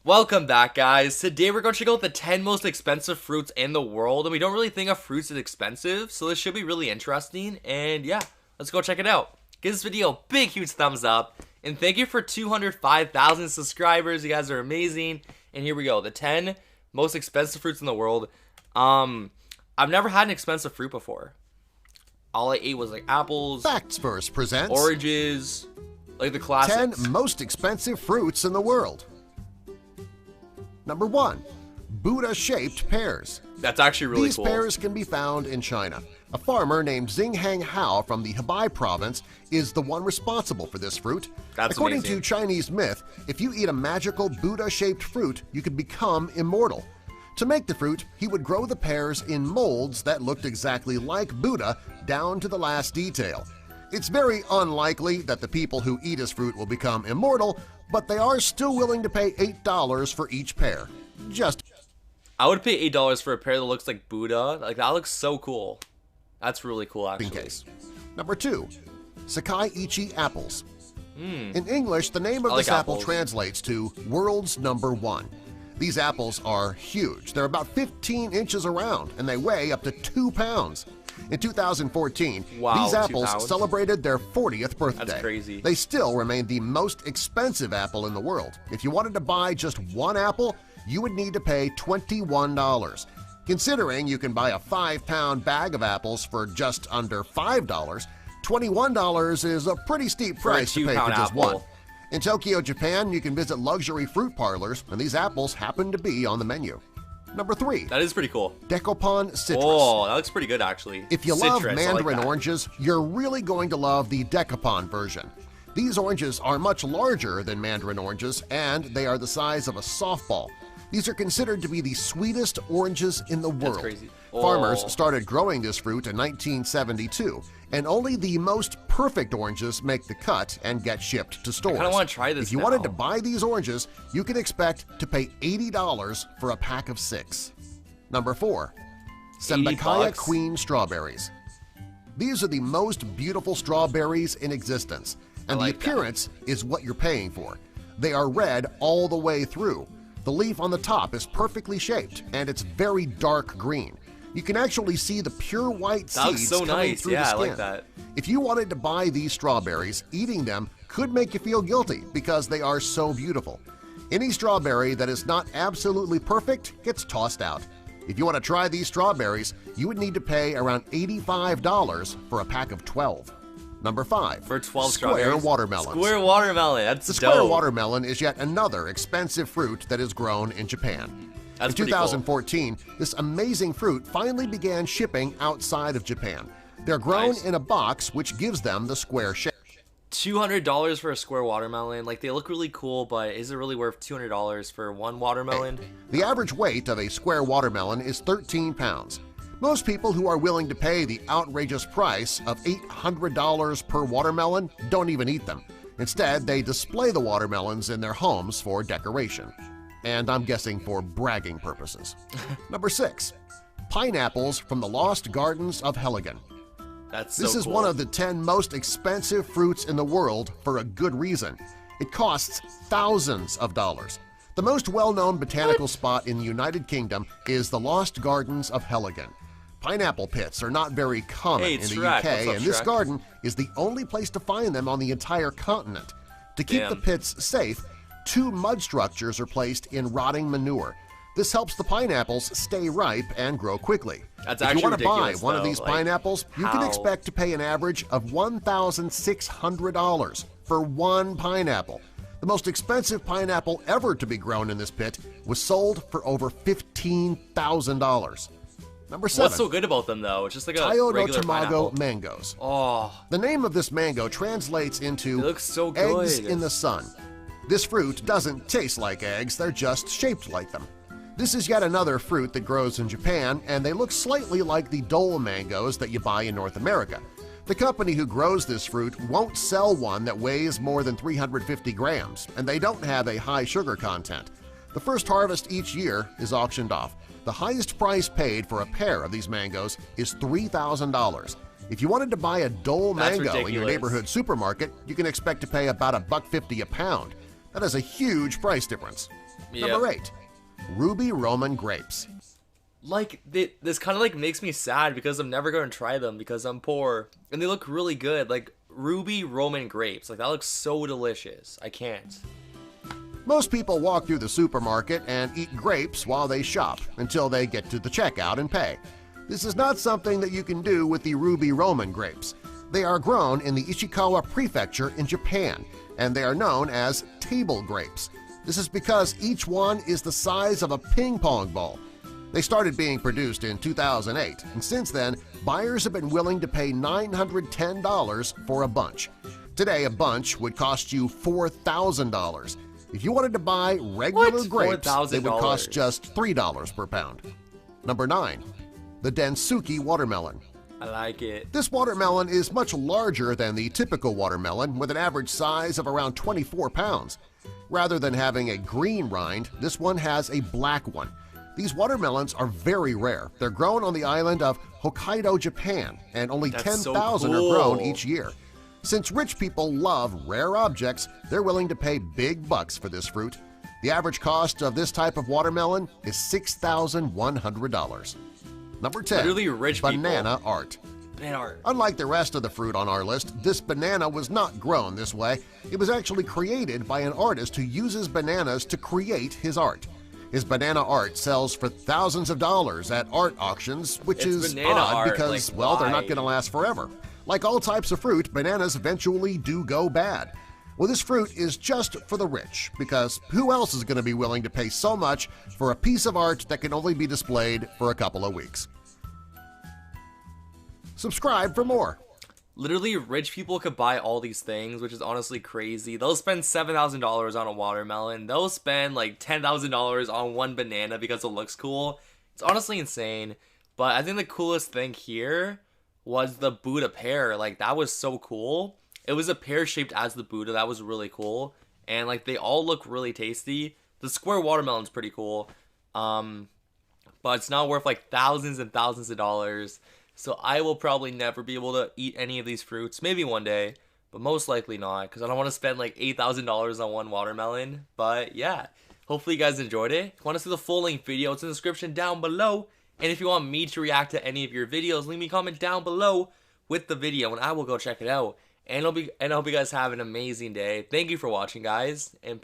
Welcome back, guys. Today we're going to check out the 10 most expensive fruits in the world, and we don't really think of fruits as expensive, so this should be really interesting, and yeah, let's go check it out. Give this video a big, huge thumbs up, and thank you for 205,000 subscribers. You guys are amazing, and here we go. The 10 most expensive fruits in the world. I've never had an expensive fruit before. All I ate was like apples, Facts Verse presents oranges, like the classics. 10 most expensive fruits in the world. Number 1. Buddha-shaped pears. That's actually really These cool. pears can be found in China. A farmer named Xinghang Hao from the Hebei province is the one responsible for this fruit. That's According amazing. to Chinese myth, if you eat a magical Buddha-shaped fruit, you could become immortal. To make the fruit, he would grow the pears in molds that looked exactly like Buddha down to the last detail. It's very unlikely that the people who eat his fruit will become immortal, but they are still willing to pay $8 for each pear. Just I would pay $8 for a pear that looks like Buddha. Like, that looks so cool. That's really cool, actually. in case. Number 2. Sakai Ichi apples. In English, the name of I this like apple apples. translates to world's number 1. These apples are huge. They're about 15 inches around, and they weigh up to 2 pounds. In 2014, Wow, these 2 apples pounds? celebrated their 40th birthday. That's crazy. They still remain the most expensive apple in the world. If you wanted to buy just one apple, you would need to pay $21. Considering you can buy a 5-pound bag of apples for just under $5, $21 is a pretty steep For a price to pay for 2-pound just apple. one. In Tokyo, Japan, you can visit luxury fruit parlors, and these apples happen to be on the menu. Number 3. That is pretty cool. Decoupon citrus. Oh, that looks pretty good, actually. If you love Citrus, I like mandarin that. oranges, you're really going to love the Decoupon version. These oranges are much larger than mandarin oranges, and they are the size of a softball. These are considered to be the sweetest oranges in the world. crazy. Farmers Oh. started growing this fruit in 1972, and only the most perfect oranges make the cut and get shipped to stores. wanna try this If you now. wanted to buy these oranges, you can expect to pay $80 for a pack of 6. Number 4. Sembakaya $80? Queen Strawberries. These are the most beautiful strawberries in existence, and like the appearance is what you're paying for. They are red all the way through. The leaf on the top is perfectly shaped, and it's very dark green. You can actually see the pure white That looks seeds so coming nice. through Yeah, the I skin. like that. If you wanted to buy these strawberries, eating them could make you feel guilty because they are so beautiful. Any strawberry that is not absolutely perfect gets tossed out. If you want to try these strawberries, you would need to pay around $85 for a pack of 12. Number 5. For 12 Square strawberries. watermelons. Square watermelon. That's The dope. square watermelon is yet another expensive fruit that is grown in Japan. That's in pretty cool. 2014, this amazing fruit finally began shipping outside of Japan. They're grown Nice. in a box which gives them the square shape. $200 for a square watermelon. Like, they look really cool, but is it really worth $200 for one watermelon? The average weight of a square watermelon is 13 pounds. Most people who are willing to pay the outrageous price of $800 per watermelon don't even eat them. Instead, they display the watermelons in their homes for decoration. And I'm guessing for bragging purposes. Number 6. Pineapples from the Lost Gardens of Helligan. That's so This is cool. one of the 10 most expensive fruits in the world for a good reason. It costs thousands of dollars. The most well-known botanical spot in the United Kingdom is the Lost Gardens of Helligan. Pineapple pits are not very common Hey, in the Shrek. UK, What's up, and this Shrek? garden is the only place to find them on the entire continent. To keep the Damn. pits safe, 2 mud structures are placed in rotting manure. This helps the pineapples stay ripe and grow quickly. That's If actually you want to buy ridiculous, one of though. these Like, pineapples, you can how? expect to pay an average of $1,600 for one pineapple. The most expensive pineapple ever to be grown in this pit was sold for over $15,000. Number 7. What's so good about them, though? It's just like a Tayo no regular Tamago pineapple. mangoes. Oh, The name of this mango translates into It looks so eggs good. in the sun. This fruit doesn't taste like eggs, they're just shaped like them. This is yet another fruit that grows in Japan, and they look slightly like the Dole mangoes that you buy in North America. The company who grows this fruit won't sell one that weighs more than 350 grams, and they don't have a high sugar content. The first harvest each year is auctioned off. The highest price paid for a pair of these mangoes is $3,000. If you wanted to buy a Dole That's mango in your ridiculous. neighborhood supermarket, you can expect to pay about $1.50 a pound. That is a huge price difference. Number 8. Ruby Roman grapes. Like, this kind of like makes me sad because I'm never going to try them because I'm poor. And they look really good. Like, Ruby Roman grapes. Like, that looks so delicious. I can't. Most people walk through the supermarket and eat grapes while they shop until they get to the checkout and pay. This is not something that you can do with the Ruby Roman grapes. They are grown in the Ishikawa Prefecture in Japan, and they are known as table grapes. This is because each one is the size of a ping-pong ball. They started being produced in 2008, and since then, buyers have been willing to pay $910 for a bunch. Today, a bunch would cost you $4,000. If you wanted to buy regular grapes, they would cost just $3 per pound. Number 9. The Densuki watermelon. I like it. This watermelon is much larger than the typical watermelon, with an average size of around 24 pounds. Rather than having a green rind, this one has a black one. These watermelons are very rare. They're grown on the island of Hokkaido, Japan, and only 10,000 are grown each year. Since rich people love rare objects, they're willing to pay big bucks for this fruit. The average cost of this type of watermelon is $6,100. Number 10. Literally rich Banana people. art. Banana art. Unlike the rest of the fruit on our list, this banana was not grown this way. It was actually created by an artist who uses bananas to create his art. His banana art sells for thousands of dollars at art auctions, which is odd art. because, like, well, they're not why? going to last forever. Like all types of fruit, bananas eventually do go bad. Well, this fruit is just for the rich, because who else is going to be willing to pay so much for a piece of art that can only be displayed for a couple of weeks? Subscribe for more. Literally, rich people could buy all these things, which is honestly crazy. They'll spend $7,000 on a watermelon. They'll spend like $10,000 on one banana because it looks cool. It's honestly insane. But I think the coolest thing here was the Buddha pear. Like, that was so cool. It was a pear shaped as the Buddha. That was really cool. And like, they all look really tasty. The square watermelon's pretty cool. But it's not worth like thousands and thousands of dollars. So I will probably never be able to eat any of these fruits. Maybe one day, but most likely not, because I don't want to spend like $8,000 on one watermelon. But yeah, hopefully you guys enjoyed it. If you want to see the full length video, it's in the description down below. And if you want me to react to any of your videos, leave me a comment down below with the video and I will go check it out. And I hope you guys have an amazing day. Thank you for watching, guys, and